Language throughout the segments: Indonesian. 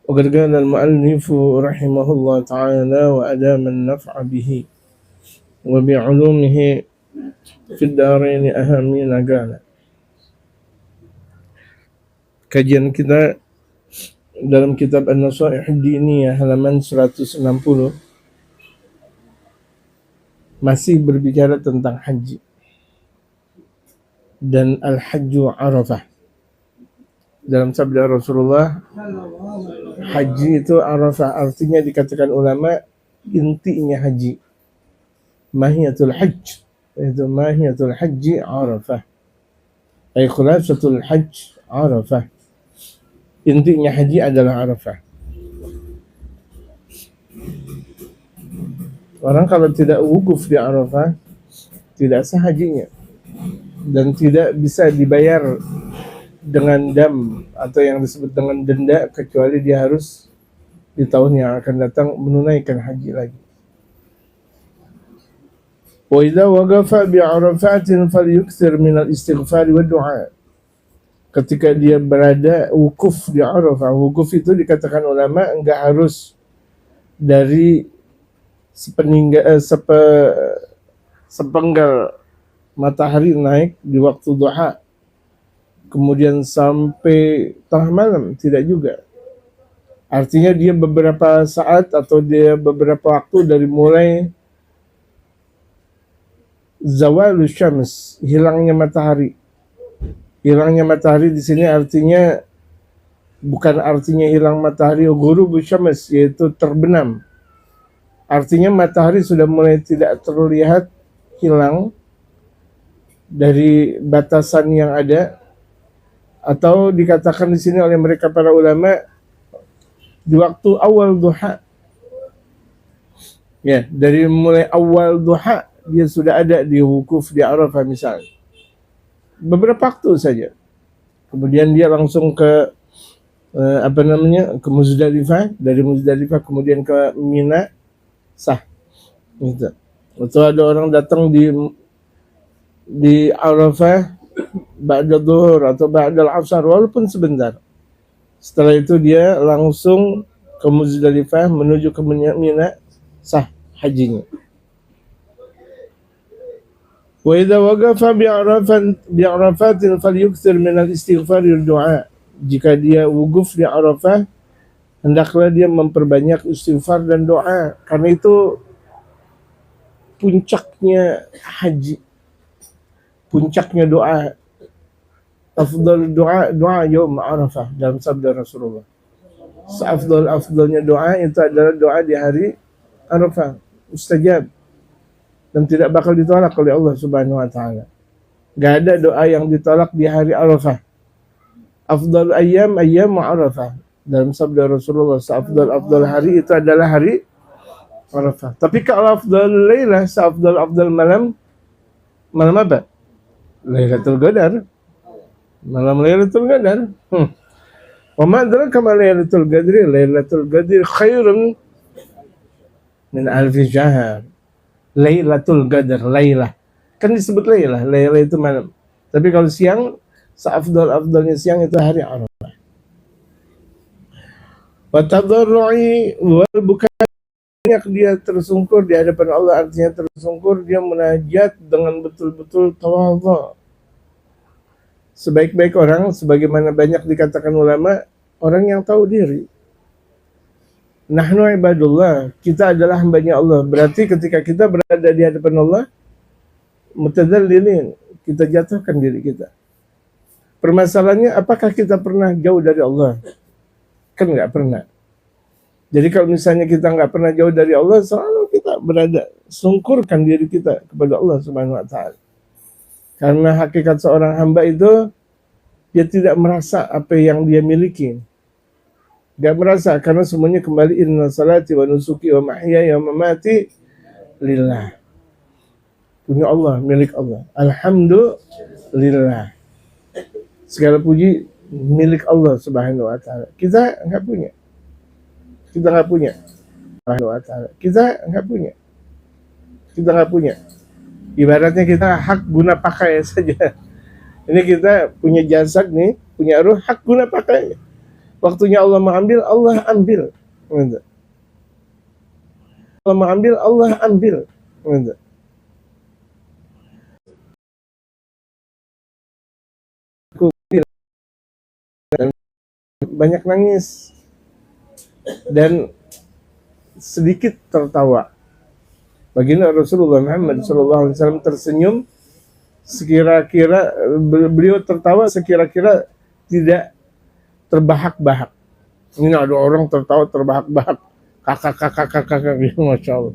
وقد قال المؤلف رحمه الله تعالى وأدام النفع به وبعلومه في الدارين أهمين قال. Kajian kita dalam kitab An-Nasaih Diniyah halaman 160 masih berbicara tentang haji dan al-hajju Arafah. Dalam sabda Rasulullah, haji itu Arafah, artinya dikatakan ulama intinya haji. Mahiyatul hajj, itu mahiyatul haji Arafah. Ay khulasatul hajj Arafah. Intinya haji adalah Arafah. Orang kalau tidak wukuf di Arafah, tidak sah hajinya dan tidak bisa dibayar dengan dam atau yang disebut dengan denda, kecuali dia harus di tahun yang akan datang menunaikan haji lagi. Wa idza waqafa bi Arafatin falyukthir min al-istighfar wa du'a. Ketika dia berada wukuf di Arafah, wukuf itu dikatakan ulama enggak harus dari sepenggal matahari naik di waktu duha kemudian sampai tengah malam, tidak juga. Artinya dia beberapa saat atau dia beberapa waktu dari mulai zawalus syams, hilangnya matahari. Hilangnya matahari di sini artinya bukan artinya hilang matahari ghurubus syams, yaitu terbenam. Artinya matahari sudah mulai tidak terlihat, hilang dari batasan yang ada, atau dikatakan di sini oleh mereka para ulama di waktu awal duha. Ya, dari mulai awal duha dia sudah ada di wukuf di Arafah misalnya. Beberapa waktu saja. Kemudian dia langsung ke ke Muzdalifah, dari Muzdalifah kemudian ke Mina, sah. Gitu. Atau ada orang datang di Arafah ba'da dhuhur atau ba'da al-'asar walaupun sebentar. Setelah itu dia langsung ke Muzdalifah menuju ke Mina, sah hajinya. Wa idza waqafa bi Arafatin falyukthir min al-istighfar wal du'a. Jika dia wukuf di Arafah, hendaklah dia memperbanyak istighfar dan doa, karena itu puncaknya haji, puncaknya doa. Afdal doa yaum Arafah dalam sabda Rasulullah. Seafdal-afdalnya doa itu adalah doa di hari Arafah, mustajab dan tidak bakal ditolak oleh Allah Subhanahu wa taala. Gak ada doa yang ditolak di hari Arafah. Afdal ayyam Arafah. Dalam sabda Rasulullah, seafdal hari itu adalah hari Arafah. Tapi kalau afdal lailah, seafdal malam apa? Lailatul Qadar. Malam Lailatul Qadar. Wa ma adraka ma Lailatul Qadri? Lailatul Qadri khairun min alfi syahr. Lailatul Qadar, Lailah. Kan disebut Lailah, Lailah itu malam. Tapi kalau siang, seafdal-afdalnya siang itu hari Arafah. Wa tadarru'i wal buka, dia tersungkur di hadapan Allah, artinya tersungkur dia munajat dengan betul-betul tawadhu. Sebaik-baik orang, sebagaimana banyak dikatakan ulama, orang yang tahu diri. Nahnu ibadullah, kita adalah hambanya Allah. Berarti ketika kita berada di hadapan Allah, mutadzallilin, kita jatuhkan diri kita. Permasalahannya, apakah kita pernah jauh dari Allah? Kan nggak pernah. Jadi kalau misalnya kita nggak pernah jauh dari Allah, selalu kita berada, sungkurkan diri kita kepada Allah Subhanahu wa taala. Karena hakikat seorang hamba itu, dia tidak merasa apa yang dia miliki. Gak merasa, karena semuanya kembali inna salati wa nusuki wa mahyaya wa mamati lillah. Punya Allah, milik Allah. Alhamdulillah. Segala puji milik Allah Subhanahu wa taala. Kita enggak punya. Kita enggak punya. Subhanahu wa taala. Kita enggak punya. Kita enggak punya. Ibaratnya kita hak guna pakai saja. Ini kita punya jasad nih, punya ruh, hak guna pakai. Waktunya Allah mengambil, Allah ambil. Gitu. Allah mengambil, Allah ambil. Gitu. Banyak nangis dan sedikit tertawa. Baginda Rasulullah Muhammad SAW tersenyum sekira-kira beliau tertawa sekira-kira tidak terbahak-bahak. Ini ada orang tertawa terbahak-bahak, kakak gitu, masya Allah.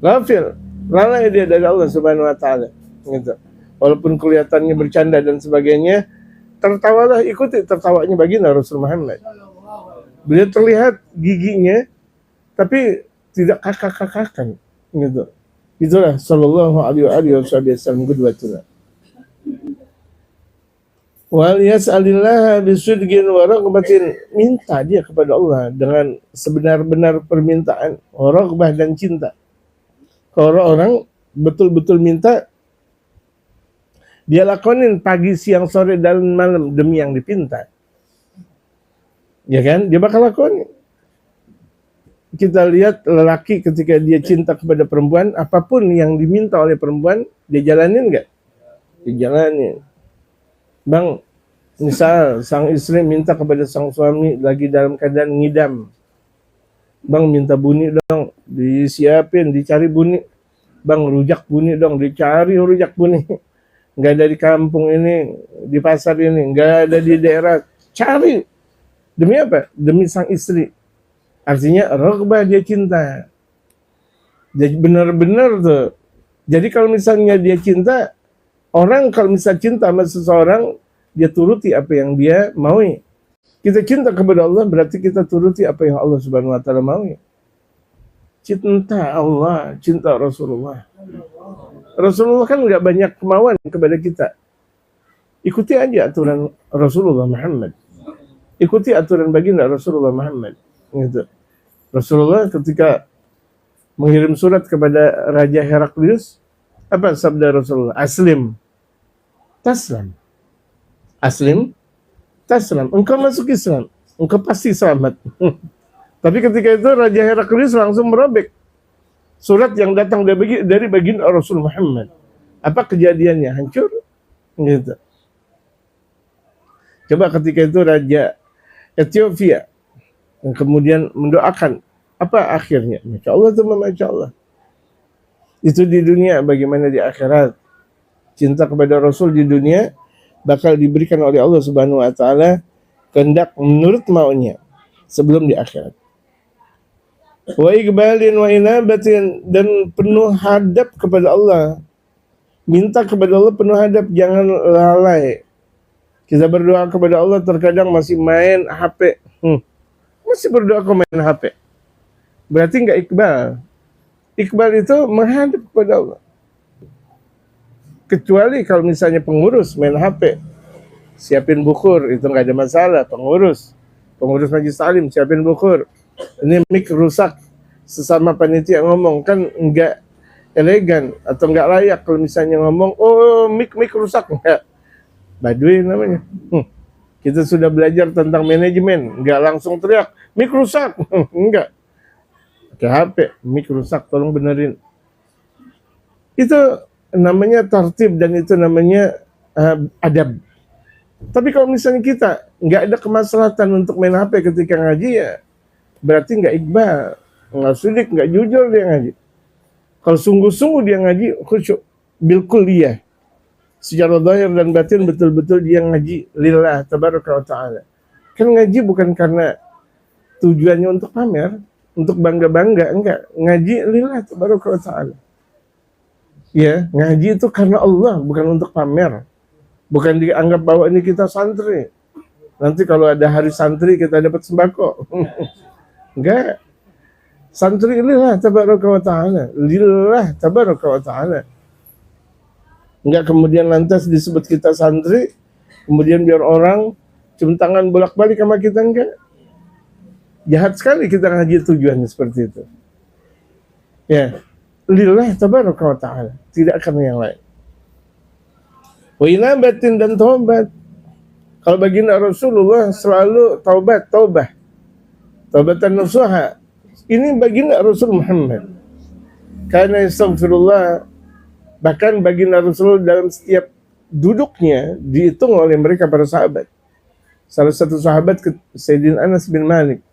Ghafil, lalai dia dari Allah Subhanahu Wa Taala. Gitu. Walaupun kelihatannya bercanda dan sebagainya, tertawalah, ikuti tertawanya baginda Rasul Muhammad. Beliau terlihat giginya, tapi tidak kakak-kakakan. Gitu. Itulah sallallahu alaihi wasallam qudwatuna. Wal yas'alillah bisidqin wa raghbatin, minta dia kepada Allah dengan sebenar-benar permintaan, raghbah dan cinta. Kalau orang betul-betul minta, dia lakonin pagi, siang, sore, dan malam demi yang dipinta. Ya kan? Dia bakal lakonin. Kita lihat lelaki ketika dia cinta kepada perempuan, apapun yang diminta oleh perempuan, dia jalanin nggak? Dia jalanin. Bang, misal sang istri minta kepada sang suami lagi dalam keadaan ngidam. Bang, minta bunyi dong, disiapin, dicari bunyi. Bang, rujak bunyi dong, dicari rujak bunyi. Nggak ada di kampung ini, di pasar ini, nggak ada di daerah. Cari. Demi apa? Demi sang istri. Artinya raghbah, dia cinta. Jadi benar-benar tuh. Jadi kalau misalnya dia cinta, orang kalau misalnya cinta sama seseorang, dia turuti apa yang dia maui. Kita cinta kepada Allah berarti kita turuti apa yang Allah Subhanahu Wa Taala maui. Cinta Allah, cinta Rasulullah. Rasulullah kan nggak banyak kemauan kepada kita. Ikuti aja aturan Rasulullah Muhammad. Ikuti aturan baginda Rasulullah Muhammad. Gitu. Rasulullah ketika mengirim surat kepada Raja Heraklius, apa sabda Rasulullah? Aslim, taslam. Aslim, taslam. Engkau masuk Islam, engkau pasti selamat. Tapi ketika itu Raja Heraklius langsung merobek surat yang datang dari baginda Rasul Muhammad. Apa kejadiannya? Hancur? Gitu. Coba ketika itu Raja Ethiopia yang kemudian mendoakan, apa akhirnya? Masya Allah tuh, Masya Allah. Itu di dunia, bagaimana di akhirat? Cinta kepada Rasul di dunia bakal diberikan oleh Allah Subhanahu Wa Taala kehendak menurut maunya sebelum di akhirat. Wa iqbalin wa inabatin, dan penuh hadap kepada Allah. Minta kepada Allah penuh hadap, jangan lalai. Kita berdoa kepada Allah terkadang masih main HP. Masih berdoa kok main HP. Berarti enggak iqbal. Iqbal itu menghadap kepada Allah. Kecuali kalau misalnya pengurus main HP, siapin bukur, itu enggak ada masalah. Pengurus majelis taklim siapin bukur. Ini mic rusak, sesama panitia ngomong, kan enggak elegan atau enggak layak kalau misalnya ngomong, oh mic rusak, enggak. Baduy namanya. Kita sudah belajar tentang manajemen, enggak langsung teriak, mic rusak, enggak. Pakai HP, mic rusak, tolong benerin. Itu namanya tertib dan itu namanya adab. Tapi kalau misalnya kita enggak ada kemaslahatan untuk main HP ketika ngaji, ya berarti enggak iqbal, enggak sidik, enggak jujur dia ngaji. Kalau sungguh-sungguh dia ngaji, khusyuk, bil kulliyah. Secara zahir dan batin betul-betul dia ngaji lillah tabaraka wa ta'ala. Kan ngaji bukan karena tujuannya untuk pamer, untuk bangga-bangga, enggak. Ngaji lillah tabaraka wa ta'ala. Ya, ngaji itu karena Allah, bukan untuk pamer. Bukan dianggap bahwa ini kita santri. Nanti kalau ada hari santri kita dapat sembako. Enggak. Santri lillah tabaraka wa ta'ala. Lillah tabaraka wa ta'ala. Enggak kemudian lantas disebut kita santri, kemudian biar orang cium tangan bolak-balik sama kita, enggak. Jahat sekali kita ngaji tujuannya seperti itu. Ya, lillah tabaraka wa ta'ala, tidak karena yang lain. Wa inabatin, dan tobat. Kalau baginda Rasulullah selalu taubatan nasuha. Ini baginda Rasul Muhammad. Karena astagfirullah, bahkan baginda Rasul dalam setiap duduknya dihitung oleh mereka para sahabat. Salah satu sahabat Sayyidina Anas bin Malik,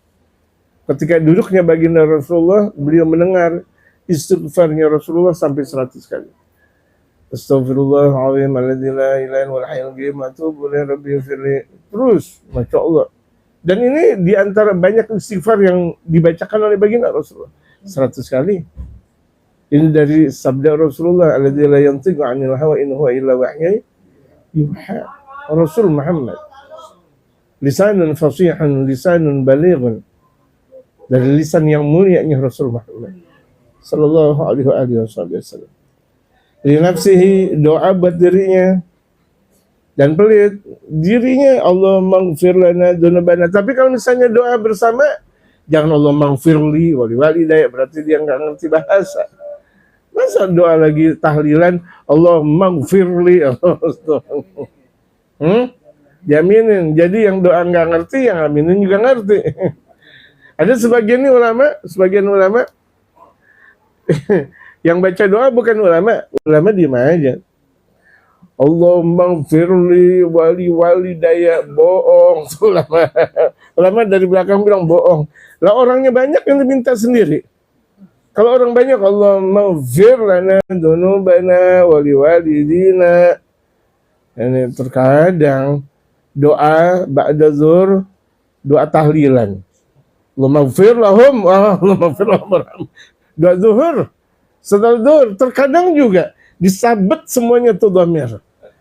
ketika duduknya baginda Rasulullah, beliau mendengar istighfarnya Rasulullah sampai 100 kali. Astaghfirullahaladzim alladzi la ilaha illa huwal hayyul qayyum wa atubu ilaihi rabbi ighfirli. Terus, Masya Allah. Dan ini diantara banyak istighfar yang dibacakan oleh baginda Rasulullah 100 kali. Ini dari sabda Rasulullah, alladzi la yantiqu 'anil hawa in huwa illa wahyun yuha. Rasul Muhammad, lisanun fasihun, lisanun balighun, dari lisan yang mulia Rasul Muhammad sallallahu alaihi wasallam. Li nafsihi, doa buat dirinya, dan pelit dirinya, Allah maghfir lana dzunubana. Tapi kalau misalnya doa bersama, jangan Allah maghfirli wali walidayya, berarti dia nggak ngerti bahasa. Masa doa lagi tahlilan Allah maghfirli, jaminin. Jadi yang doa nggak ngerti, yang aminin juga ngerti. Ada sebagian ulama yang baca doa bukan ulama diem aja. Allah maghfirli wali daya, bohong. Ulama dari belakang bilang bohong. Lah orangnya banyak yang diminta sendiri. Kalau orang banyak, Allah maghfir lana dzunubana wali walidina. Ini terkadang doa ba'da zuhur, doa tahlilan. Allah maghfir lahum, Allah maghfir lahum. Doa zuhur, setelah zuhur, terkadang juga disabet semuanya tuh dhamir.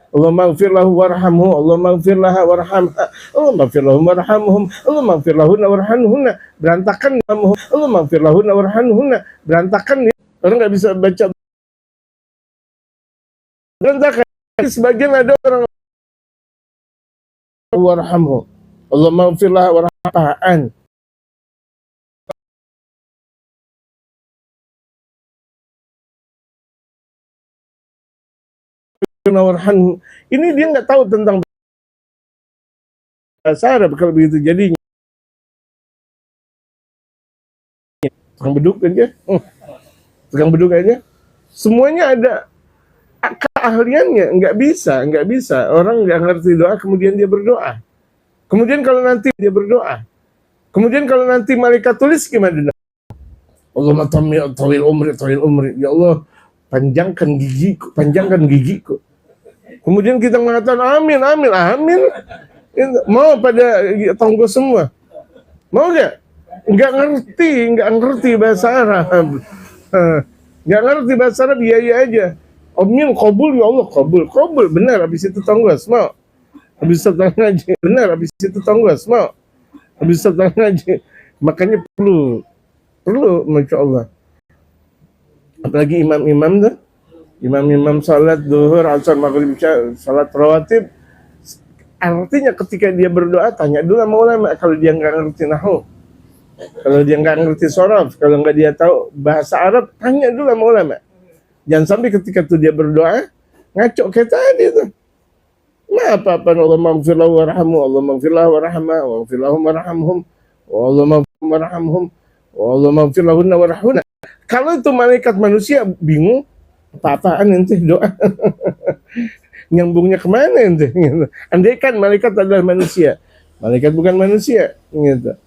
Allah maghfir lahu warhamhu, Allah maghfir laha warhamha, Allah maghfir lahum warhamhum, Allah maghfir lahunna warhamhunna. Berantakan namuhu, Allah maghfir lahunna warhamhunna. Berantakan, orang nggak bisa baca. Berantakan. Sebagian ada orang warhamhu, Allah maghfir laha warhamha. Ini dia nggak tahu tentang bahasa Arab. Kalau begitu jadinya tukang beduk aja, semuanya ada keahliannya. Nggak bisa orang nggak ngerti doa kemudian dia berdoa. Kemudian kalau nanti dia berdoa, kemudian kalau nanti malaikat tulis gimana? Allahumma tawil umri, ya Allah panjangkan gigiku. Kemudian kita mengatakan amin. Mau pada tonggo semua? Mau nggak? Nggak ngerti bahasa Arab. Nggak ngerti bahasa Arab, iya aja. Amin, qabul, ya Allah, qabul, benar. Habis itu tonggos, mau. Habis itu ngaji, benar. Habis itu tonggos, mau. Habis itu ngaji. Makanya perlu, Masya Allah. Apalagi imam-imam tuh. Imam salat zuhur, asar, maghrib, isya, salat rawatib. Artinya ketika dia berdoa, tanya dulu sama ulama. Kalau dia nggak ngerti nahwu, kalau dia nggak ngerti sorof, kalau nggak dia tahu bahasa Arab, tanya dulu sama ulama. Jangan sampai ketika itu dia berdoa ngaco kayak tadi tuh. Nah, apa Allah maghfir lahu warhamhu, Allah maghfir lahu warhamha, wa maghfir lahum warhamhum, wa Allah maghfir warhamhum, wa Allah maghfir lahunna warhamhunna. Kalau itu malaikat manusia bingung, apa-apaan ente doa. Nyambungnya kemana ente? Andai kan malaikat adalah manusia, malaikat bukan manusia, gitu.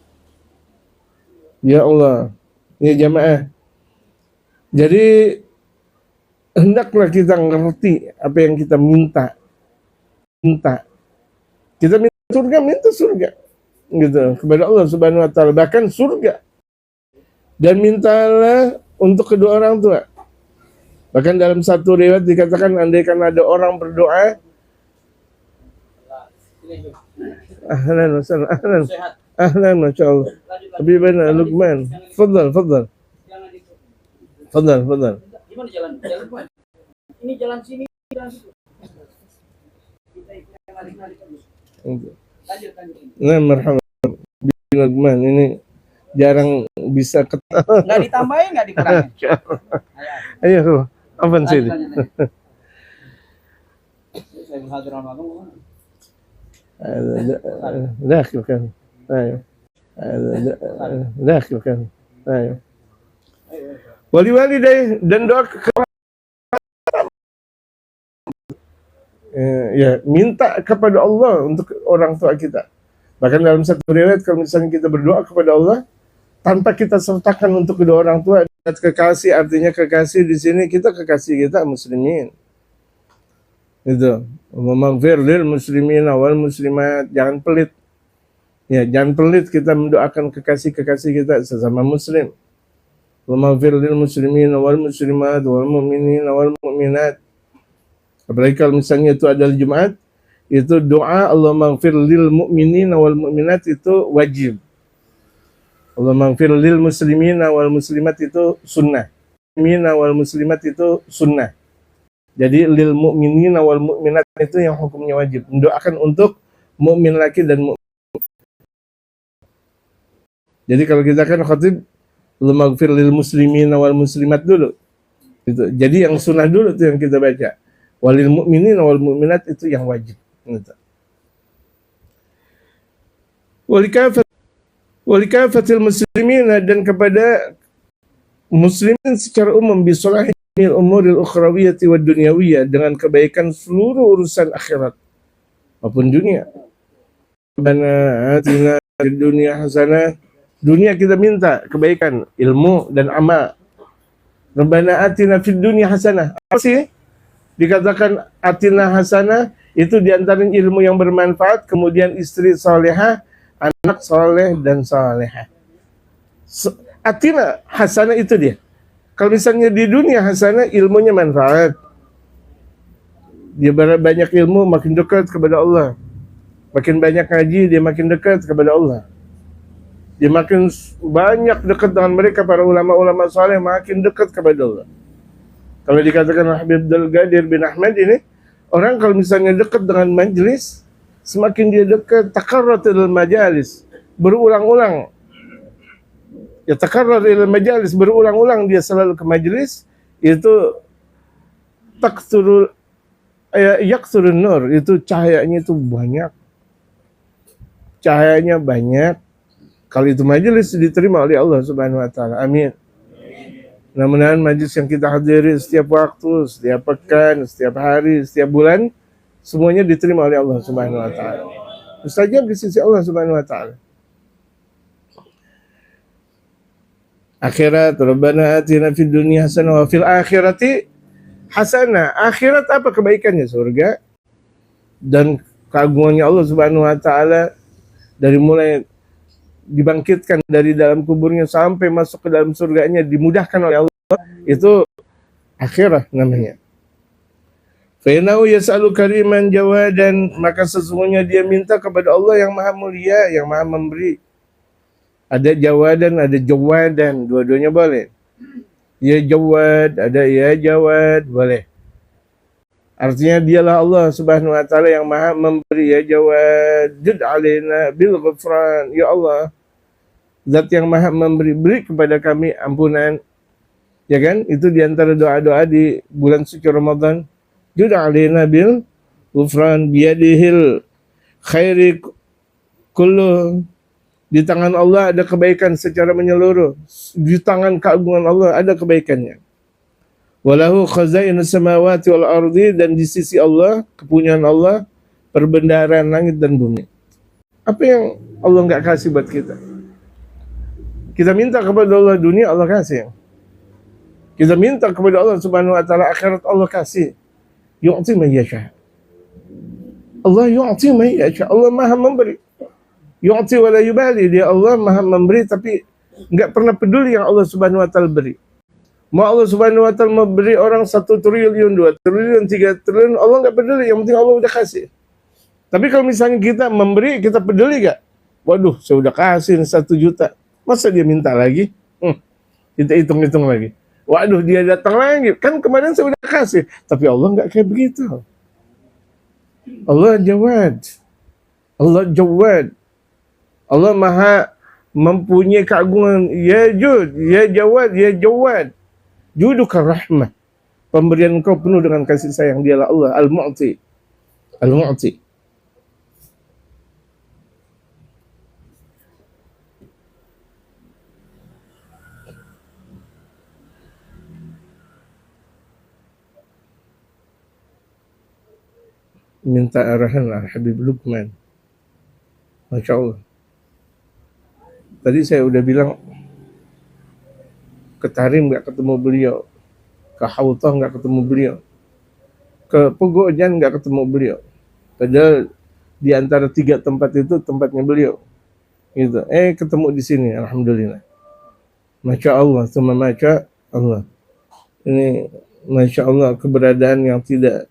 Ya Allah, ya jamaah. Jadi hendaklah kita ngerti apa yang kita minta. Kita minta surga, gitu, kepada Allah Subhanahu Wa Taala. Bahkan surga. Dan mintalah untuk kedua orang tua. Bahkan dalam satu riwayat dikatakan, andaikan ada orang berdoa, ahlan, Masya Allah. Habibana Luqman, fadal. Gimana jalan? Ini jalan sini, jalan situ. Nah, marhaban. Luqman ini jarang bisa ketawa. Nggak ditambahin, nggak dikurangin. Ayo, apa sih? داخل كان أيوه داخل كان أيوه waliwalidayh dan doa ya minta kepada Allah untuk orang tua kita. Bahkan dalam satu riwayat kalau misalnya kita berdoa kepada Allah tanpa kita sertakan untuk kedua orang tua, kekasih artinya kekasih di sini kita kekasih kita muslimin. Itu maghfir lil muslimin wal muslimat, jangan pelit. Ya, jangan pelit kita mendoakan kekasih-kekasih kita sesama muslim. Maghfir lil muslimin wal muslimat wal mu'minin wal mu'minat. Apalagi kalau misalnya itu adalah Jumat, itu doa Allahumma ighfir lil mu'minina wal mu'minat itu wajib. Allahumma ighfir lil muslimina wal muslimat itu sunnah. Mu'minina wal muslimat itu sunnah. Jadi lil mu'minina wal mu'minat itu yang hukumnya wajib. Mendoakan untuk mukmin laki dan mukmin. Jadi kalau kita kan khatib Allahumma ighfir lil muslimina wal muslimat dulu. Itu. Jadi yang sunnah dulu itu yang kita baca. Walil mu'minin wal mu'minat itu yang wajib. Walikafatil muslimin dan kepada muslimin secara umum bisolahil umuril ukhrawiyati wad dunyawiyah dengan kebaikan seluruh urusan akhirat maupun dunia. Rabbana atina fid dunya hasanah. Dunia kita minta kebaikan, ilmu dan amal. Rabbana atina fid dunya hasanah. Apa sih? Dikatakan atina hasanah itu diantarin ilmu yang bermanfaat, kemudian istri salehah, anak saleh dan salehah. Atina hasanah itu dia. Kalau misalnya di dunia hasanah ilmunya manfaat, dia banyak ilmu makin dekat kepada Allah, makin banyak ngaji dia makin dekat kepada Allah, dia makin banyak dekat dengan mereka para ulama-ulama saleh makin dekat kepada Allah. Kalau dikatakan Habib Abdul Qadir bin Ahmad ini, orang kalau misalnya dekat dengan majelis, semakin dia dekat, takarratul majalis, berulang-ulang. Ya takarratul majalis, berulang-ulang dia selalu ke majelis, itu takturul yakturun nur, itu cahayanya itu banyak. Cahayanya banyak. Kalau itu majelis diterima oleh Allah Subhanahu wa taala. Amin. Mudah-mudahan majlis yang kita hadiri setiap waktu, setiap pekan, setiap hari, setiap bulan, semuanya diterima oleh Allah Subhanahu wa taala. Mustajab di sisi Allah Subhanahu wa taala. Akhirat, Rabbana atina fid dunya hasanah wa fil akhirati hasanah. Akhirat apa kebaikannya? Surga. Dan keagungannya Allah Subhanahu wa taala dari mulai dibangkitkan dari dalam kuburnya sampai masuk ke dalam surganya dimudahkan oleh Allah, itu akhirah namanya. Fainau yas'alu kariman jawadan, maka sesungguhnya dia minta kepada Allah yang maha mulia, yang maha memberi. Ada jawadan, ada jawadan, dua-duanya boleh. Ya jawad, ada ya jawad, boleh. Artinya dialah Allah Subhanahu wa taala yang maha memberi. Ya jawad, jud alaina bil ghufran. Ya Allah, zat yang maha memberi, beri kepada kami ampunan. Ya kan? Itu diantara doa-doa di bulan suci Ramadan. Jud alaina bil ghufran biyadihil khairi kullu. Di tangan Allah ada kebaikan secara menyeluruh. Di tangan keagungan Allah ada kebaikannya. Walahu khazainus samawati wal ardi, dan di sisi Allah, kepunyaan Allah, perbendaharaan langit dan bumi. Apa yang Allah enggak kasih buat kita? Kita minta kepada Allah dunia, Allah kasih. Kita minta kepada Allah Subhanahu wa taala akhirat, Allah kasih. Yu'ti man yasha. Allah yu'ti man yasha. Allah Maha memberi. Yu'ti wa la yubali, dia Allah Maha memberi tapi enggak pernah peduli yang Allah Subhanahu wa taala beri. Mau Allah Subhanahu wa taala memberi orang 1 triliun, 2 triliun, 3 triliun, Allah enggak peduli, yang penting Allah udah kasih. Tapi kalau misalnya kita memberi, kita peduli gak? Waduh, saya udah kasih 1 juta. Masa dia minta lagi? Kita hitung-hitung lagi. Waduh, dia datang lagi. Kan kemarin saya udah kasih. Tapi Allah enggak kayak begitu. Allah Jawad. Allah Jawad. Allah Maha mempunyai keagungan. Ya Jud, ya Jawad, ya Jawad. Juduka rahmah. Pemberian engkau penuh dengan kasih sayang. Dialah Allah Al-Mu'ti. Al-Mu'ti. minta arahan lah Habib Lukman. Masya Allah. Tadi saya udah bilang ke Tarim nggak ketemu beliau, ke Hautah nggak ketemu beliau, ke Pogojan nggak ketemu beliau. Padahal di antara 3 tempat itu tempatnya beliau. Gitu. Ketemu di sini, alhamdulillah. Masya Allah, sama Masya Allah. Ini Masya Allah keberadaan yang tidak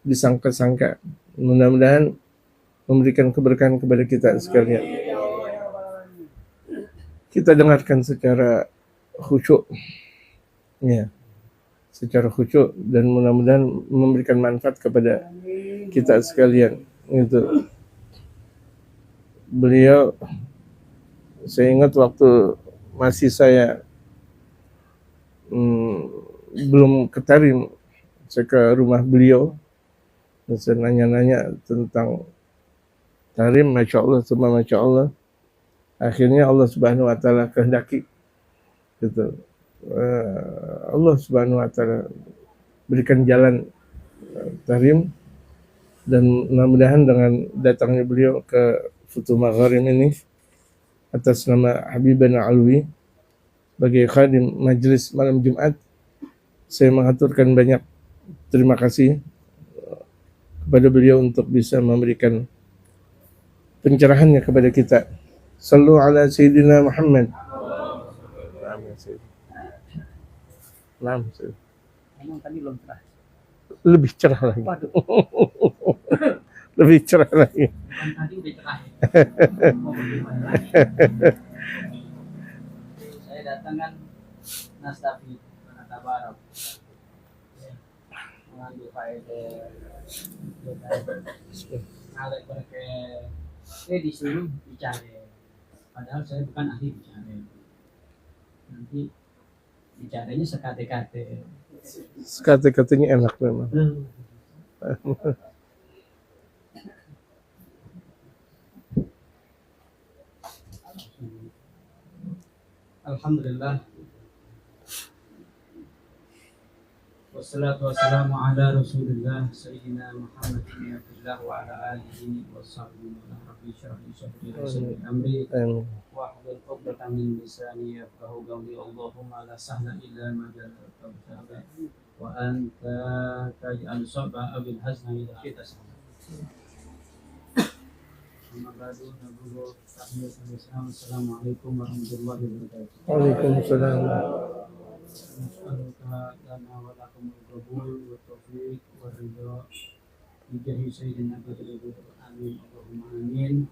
disangka-sangka. Mudah-mudahan memberikan keberkahan kepada kita sekalian. Kita dengarkan secara khusyuk, ya, secara khusyuk, dan mudah-mudahan memberikan manfaat kepada kita sekalian. Itu beliau, saya ingat waktu masih saya belum ke Tarim, saya ke rumah beliau dan saya nanya-nanya tentang Tarim. Masya Allah, semua Masya Allah. Akhirnya Allah Subhanahu Wa Taala kehendaki, gitu. Allah Subhanahu Wa Taala berikan jalan Tarim, dan mudah-mudahan dengan datangnya beliau ke Futuh Magharim ini atas nama Habibana Alwi sebagai khadim majelis malam Jumat, saya mengaturkan banyak terima kasih kepada beliau untuk bisa memberikan pencerahannya kepada kita. Sallu ala Sayyidina Muhammad. Emang tadi belum cerah. Lebih cerah lagi. Waduh. Lebih cerah lagi. Tadi udah cerah. Mau bagaimana? Saya datang kan Nastafi, Tabarok. Mengambil faedah. Ngalek pakai disuruh bicara. Padahal saya bukan ahli bicara. Nanti bicaranya sekate-kate. Sekate-katenya enak memang. Alhamdulillah. Wassalatu wassalamu ala Rasulillah Sayyidina Muhammad bin Abdullah wa ala alihi wa sahbihi wa rabbi syrah li sadri wa yassir li amri wa hlul 'uqdatam min lisani yafqahu qawli. Allahumma la sahla illa ma ja'altahu wa anta taj'al sab'a bil hazni idza shi'ta sahla. Assalamualaikum warahmatullahi wabarakatuh. Waalaikumsalam. Nas'aluka lana wa lakum al-qabul wa taufiq wa ridha bi jahi sayyidina Badrul Amin. Allahumma amin.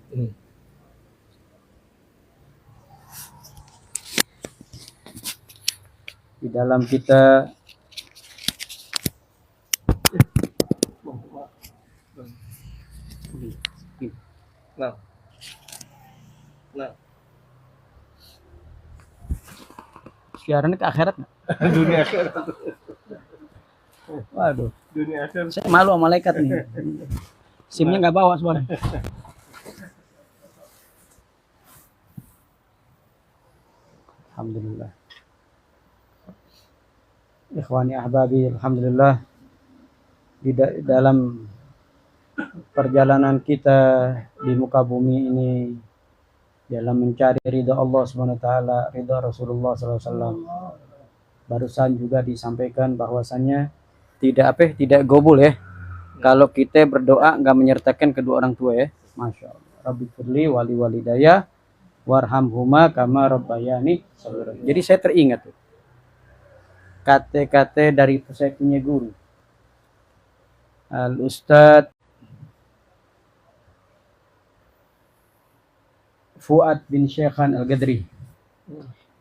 Di dalam kita Nah. siarannya ke akhirat nggak? Dunia akhirat. Waduh, Dunia akhirat. saya malu sama malaikat nih. SIM-nya nggak bawa soalnya. Alhamdulillah. Ikhwani ahbabi, alhamdulillah di dalam perjalanan kita di muka bumi ini dalam mencari ridha Allah Subhanahu wa taala, ridha Rasulullah SAW. Barusan juga disampaikan bahwasannya tidak gobul ya. Kalau kita berdoa nggak menyertakan kedua orang tua ya. Masya Allah. Rabbi firli wali walidaya warhamhuma kama rabbayani shaghira. Jadi saya teringat tuh kata-kata dari saya punya guru Al Ustadz Fuad bin Syekhan Al-Gadri.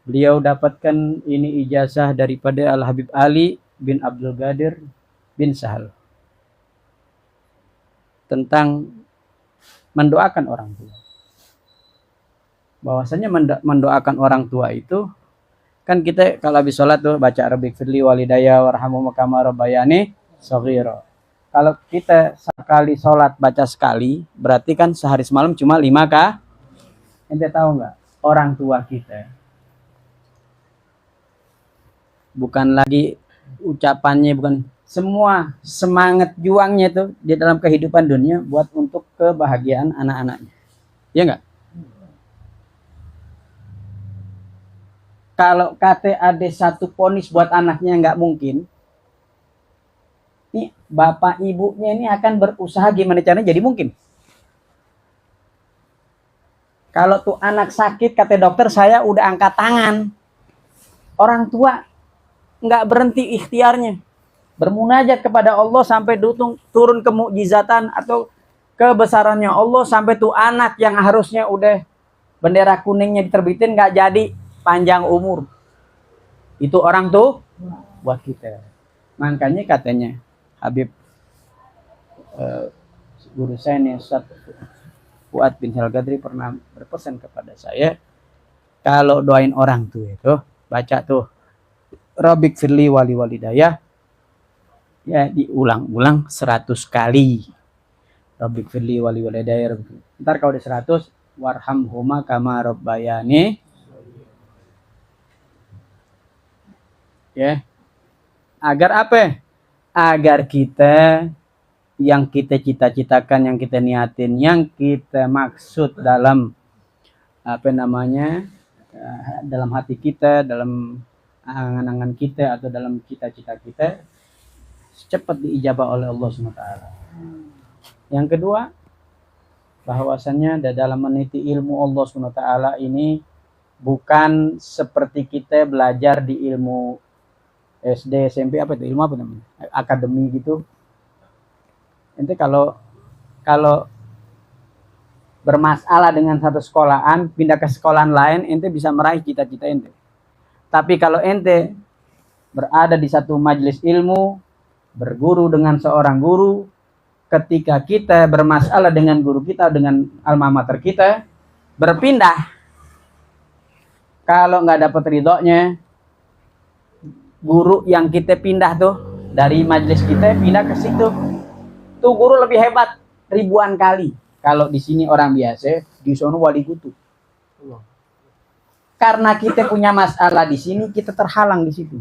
Beliau dapatkan ini ijazah daripada Al Habib Ali bin Abdul Qadir bin Sahal tentang mendoakan orang tua. Bahwasanya mendoakan orang tua itu kan kita kalau habis sholat tuh baca Rabbik firli walidaya warhamhuma kama rabbayani shaghira. Kalau kita sekali sholat baca sekali, berarti kan sehari semalam cuma 5 Ente tahu nggak, orang tua kita bukan lagi ucapannya, bukan semua semangat juangnya itu di dalam kehidupan dunia buat untuk kebahagiaan anak-anaknya. Iya enggak? Kalau kata ada satu ponis buat anaknya nggak mungkin, ini bapak ibunya ini akan berusaha gimana caranya jadi mungkin. Kalau tuh anak sakit, kata dokter saya udah angkat tangan. Orang tua nggak berhenti ikhtiarnya. Bermunajat kepada Allah sampai turun ke mukjizatan atau kebesarannya Allah sampai tuh anak yang harusnya udah bendera kuningnya diterbitin nggak jadi, panjang umur. Itu orang tuh buat kita. Makanya katanya Habib guru saya nih Ustaz Fuad bin Al-Gadri pernah berpesan kepada saya, kalau doain orang tuh itu baca tuh Rabbik firli wali walidayah, ya diulang-ulang 100 kali. Rabbik firli wali walidayah. Ntar kalau udah 100, warhamhuma kama rabbayani, ya. Agar apa? Agar kita yang kita cita-citakan, yang kita niatin, yang kita maksud dalam apa namanya, dalam hati kita, dalam angan-angan kita atau dalam cita-cita kita cepat diijabah oleh Allah SWT. Yang kedua, bahwasannya dalam meniti ilmu Allah SWT ini bukan seperti kita belajar di ilmu SD, SMP, apa itu? Ilmu apa namanya? Akademi gitu. Ente kalau bermasalah dengan satu sekolahan, pindah ke sekolahan lain, ente bisa meraih cita-cita ente. Tapi kalau ente berada di satu majelis ilmu, berguru dengan seorang guru, ketika kita bermasalah dengan guru kita, dengan alma mater kita, berpindah, kalau nggak dapat ridhonya, guru yang kita pindah tuh, dari majelis kita pindah ke situ, tuh guru lebih hebat ribuan kali. Kalau di sini orang biasa, di sono wali kutu. Karena kita punya masalah di sini, kita terhalang di situ.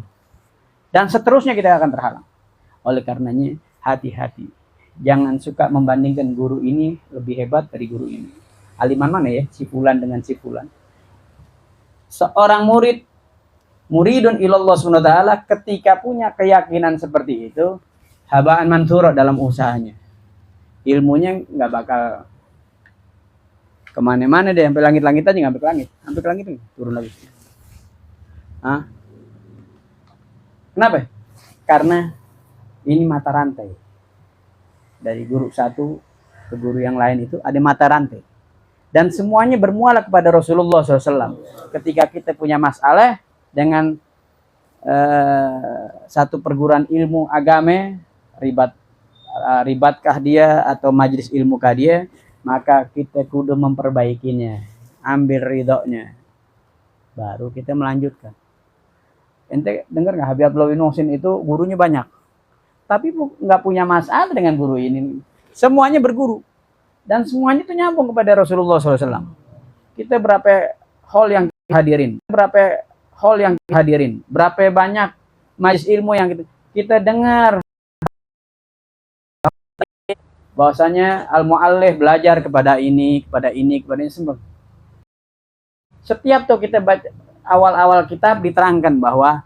Dan seterusnya kita akan terhalang. Oleh karenanya, hati-hati. Jangan suka membandingkan guru ini lebih hebat dari guru ini. Aliman mana ya? Si fulan dengan si fulan. Seorang muridun ilallah SWT, ketika punya keyakinan seperti itu, habaan mansura dalam usahanya. Ilmunya nggak bakal kemana-mana deh, sampai langit-langit aja nggak sampai ke langit. Sampai ke langit turun lagi. Hah? Kenapa? Karena ini mata rantai. Dari guru satu ke guru yang lain itu ada mata rantai. Dan semuanya bermuara kepada Rasulullah SAW. Ketika kita punya masalah dengan satu perguruan ilmu agama, ribatkah dia atau majelis ilmukah dia, maka kita kudu memperbaikinya, ambil ridhonya, baru kita melanjutkan. Ente dengar nggak, Habib Abdullah bin Muhsin itu gurunya banyak, tapi nggak punya masalah dengan guru ini. Semuanya berguru dan semuanya itu nyambung kepada Rasulullah SAW. Kita berapa hall yang hadirin, berapa banyak majelis ilmu yang kita dengar, bahwasanya al-mu'allif belajar kepada ini semua. Setiap tuh kita baca awal-awal kitab diterangkan bahwa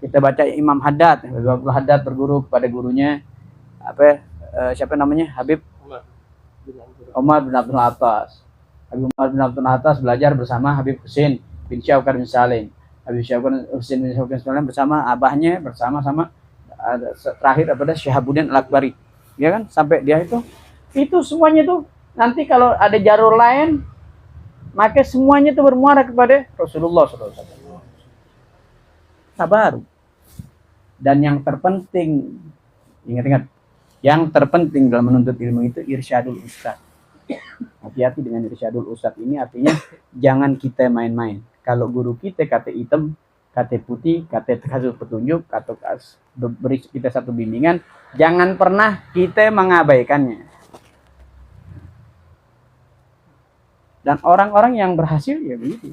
kita baca Imam Haddad berguru kepada gurunya siapa namanya, Habib Umar bin Abdul Atas. Habib Umar bin Abdul Atas belajar bersama Habib Husin bin Syawkar bin Salim. Habib Husin bin Syawkar bin Salim bersama abahnya, bersama-sama terakhir pada Syihabuddin Al-Akbari. Ya kan, sampai dia itu semuanya tuh nanti kalau ada jalur lain, maka semuanya itu bermuara kepada Rasulullah SAW. Sabar. Dan yang terpenting, ingat-ingat, yang terpenting dalam menuntut ilmu itu irsyadul ustad. Hati-hati dengan irsyadul ustad ini, artinya jangan kita main-main. Kalau guru kita kata hitam, kata putih, kata kasih petunjuk, kata beri kita satu bimbingan, jangan pernah kita mengabaikannya. Dan orang-orang yang berhasil ya begitu.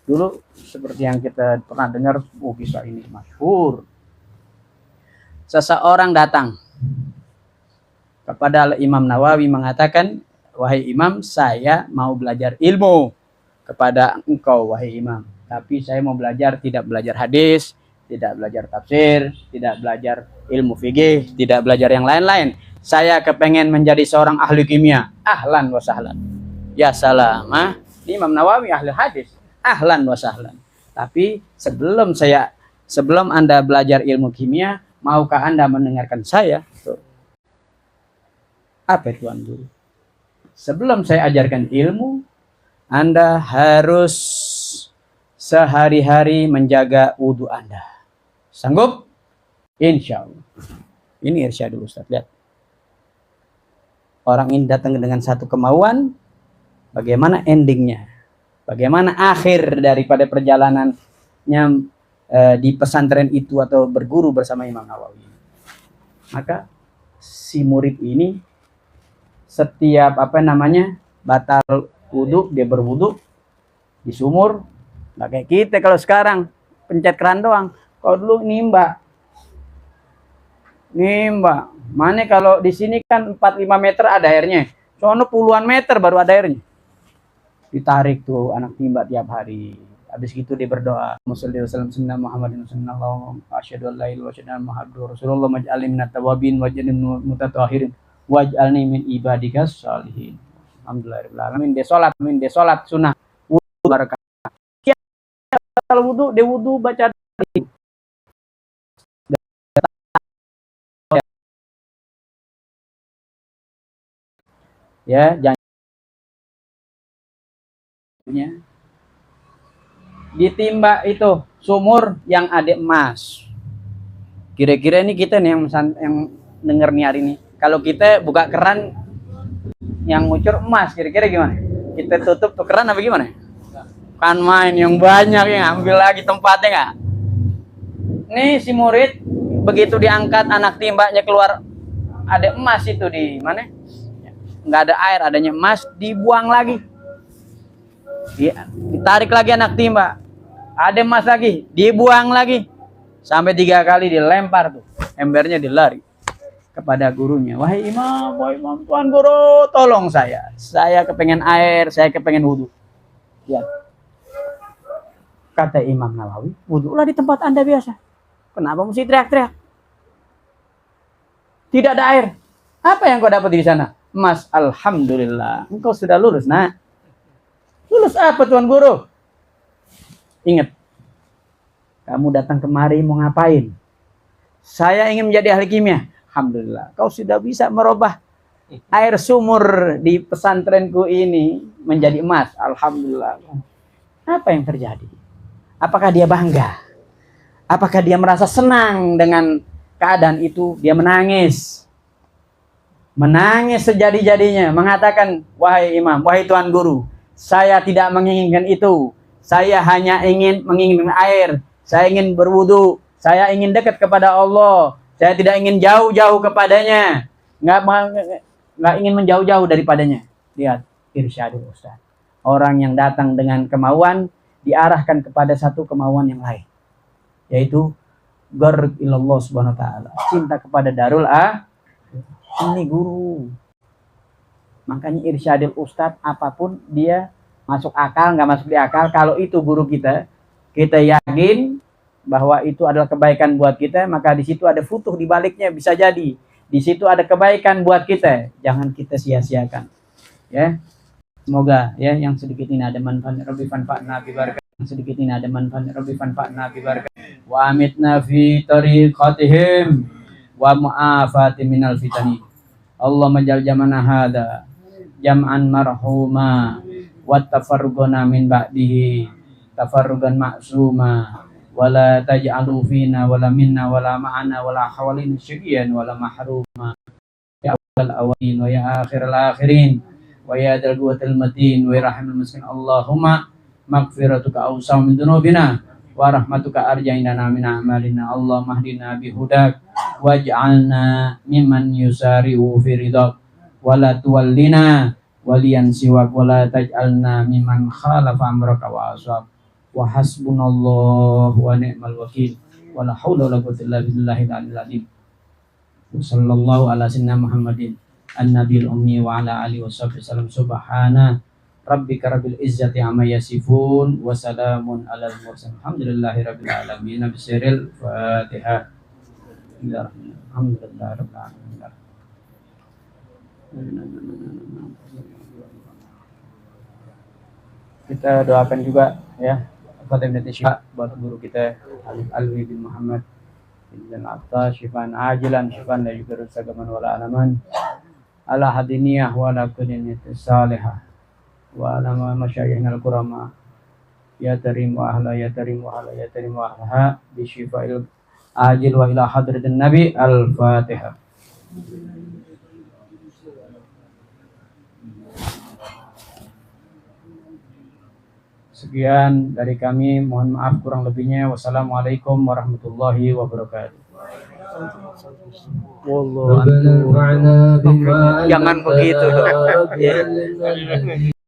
Dulu seperti yang kita pernah dengar, kisah ini masyhur. seseorang datang kepada Imam Nawawi mengatakan, wahai Imam, saya mau belajar ilmu kepada engkau, wahai Imam. Tapi saya mau belajar, tidak belajar hadis, tidak belajar tafsir, tidak belajar ilmu fikih, tidak belajar yang lain-lain. Saya kepengen menjadi seorang ahli kimia. Ahlan wa sahlan. Ya salam. Imam Nawawi ahli hadis. Ahlan wa sahlan. Tapi sebelum Anda belajar ilmu kimia, maukah Anda mendengarkan saya? Tuh. Apa Tuan Guru? Sebelum saya ajarkan ilmu, Anda harus sehari-hari menjaga wudhu Anda. Sanggup? Insya Allah. Ini irsyadul Ustaz. Lihat. Orang ini datang dengan satu kemauan, bagaimana endingnya? Bagaimana akhir daripada perjalanannya di pesantren itu atau berguru bersama Imam Nawawi? Maka si murid ini setiap batal wudhu, dia berwudhu di sumur. Nggak kayak kita kalau sekarang pencet keran doang. Kalau dulu nimba. Mana kalau di sini kan 4-5 meter ada airnya. Soalnya puluhan meter baru ada airnya. Ditarik tuh anak timba tiap hari. Habis gitu dia berdoa. Musholli wasallam sunnah Muhammadin sallallahu asyhadu an la ilaha illallah Muhammadur Rasulullah maj'alni minat tawabin waj'alni mutatahhirin waj'alni min ibadikas sholihin. Alhamdulillahirabbil alamin. Dia salat sunnah wudu barakah. Kalau wudu dia wudu baca ya jangan ditimba itu sumur yang ada emas. Kira-kira ini kita nih yang denger nih hari ini. Kalau kita buka keran yang ngucur emas, kira-kira gimana? Kita tutup tuh keran apa gimana? Kan main yang banyak yang ambil lagi tempatnya nggak? Nih si murid begitu diangkat anak timbanya keluar ada emas itu di mana? Nggak ada air, adanya emas, dibuang lagi. Ditarik lagi anak timba, ada emas lagi, dibuang lagi. Sampai 3 kali dilempar tuh, embernya dilari kepada gurunya. Wahai imam, tuan guru, tolong saya kepengen air, saya kepengen wudhu. Ya. Kata Imam Nawawi, wudhulah di tempat Anda biasa. Kenapa mesti teriak-teriak? Tidak ada air. Apa yang kau dapat di sana? Mas, alhamdulillah, engkau sudah lulus, nak. Lulus apa Tuan Guru? Ingat, kamu datang kemari mau ngapain? Saya ingin menjadi ahli kimia. Alhamdulillah, kau sudah bisa merubah air sumur di pesantrenku ini menjadi emas. Alhamdulillah. Apa yang terjadi? Apakah dia bangga? Apakah dia merasa senang dengan keadaan itu? Dia menangis. Menangis sejadi-jadinya, mengatakan, wahai imam, wahai Tuan Guru, saya tidak menginginkan itu. Saya hanya menginginkan air. Saya ingin berwudu. Saya ingin dekat kepada Allah. Saya tidak ingin jauh-jauh kepadanya. Nggak ingin menjauh-jauh daripadanya. Lihat, irsyadul Ustaz. Orang yang datang dengan kemauan, diarahkan kepada satu kemauan yang lain. Yaitu, gharq ilallah subhanahu wa ta'ala. Cinta kepada darul ini guru. Makanya irsyadil Ustadz apapun dia masuk akal, nggak masuk di akal. Kalau itu guru kita yakin bahwa itu adalah kebaikan buat kita, maka di situ ada futuh di baliknya, bisa jadi. Di situ ada kebaikan buat kita. Jangan kita sia-siakan. Ya. Semoga ya yang sedikit ini ada manfaat Rabbi fanfa'na bi barakah. Yang sedikit ini ada manfaat Rabbi fanfa'na bi barakah. Wa amitna fi tariqatihim wa mu'afati minal fitani. Allah majal jamana hada jam'an marhuma wa tafarrugana min ba'dihi tafarrugan ma'suma wala taj'alu fina wala minna wala ma'ana wala hawalin syiqiyan wala mahruma ya awal awalin wa ya akhirul akhirin wa ya dal quwwatil matin wa rahimul miskin. Allahumma maghfiratuka awsa'u min dunubina wa rahmatuka arja'ina min a'malina. Allah mahdina bihudak waj'alna mimman yusari'u fi ridhak wa la tuwallina waliyan siwak wa la taj'alna mimman khalafa amraka wa asab wa hasbunallahu wa ni'mal wakil wa la hawla wa la quwwata illa billahil aliyyil azim. Sallallahu ala sayyidina Muhammadin an-nabiyil ummi wa ala alihi washabbihi wasallam. Subhana rabbika rabbil izzati amma yasifun wa salamun alal mursalin. Alhamdulillahi rabbil alamin. Bisiril Fatihah. Alhamdulillah rabbil alamin. Kita doakan juga ya Fatihah Syifa buat guru kita Alwi bin Muhammad bin Atta, syifaan ajilan, syifaan la yukarus sagaman wala alaman ala hadiniyah wa ala kuniniyati salihah wa ala masyayikhna al-kurama ya tarim wa ahla ya tarim wa ahla ya tarim wa ahla bi syifa'il ajil wa ila hadratin nabi. Al-Fatihah. Sekian dari kami, mohon maaf kurang lebihnya. Wassalamualaikum warahmatullahi wabarakatuh. Wallahu Jangan begitu dong.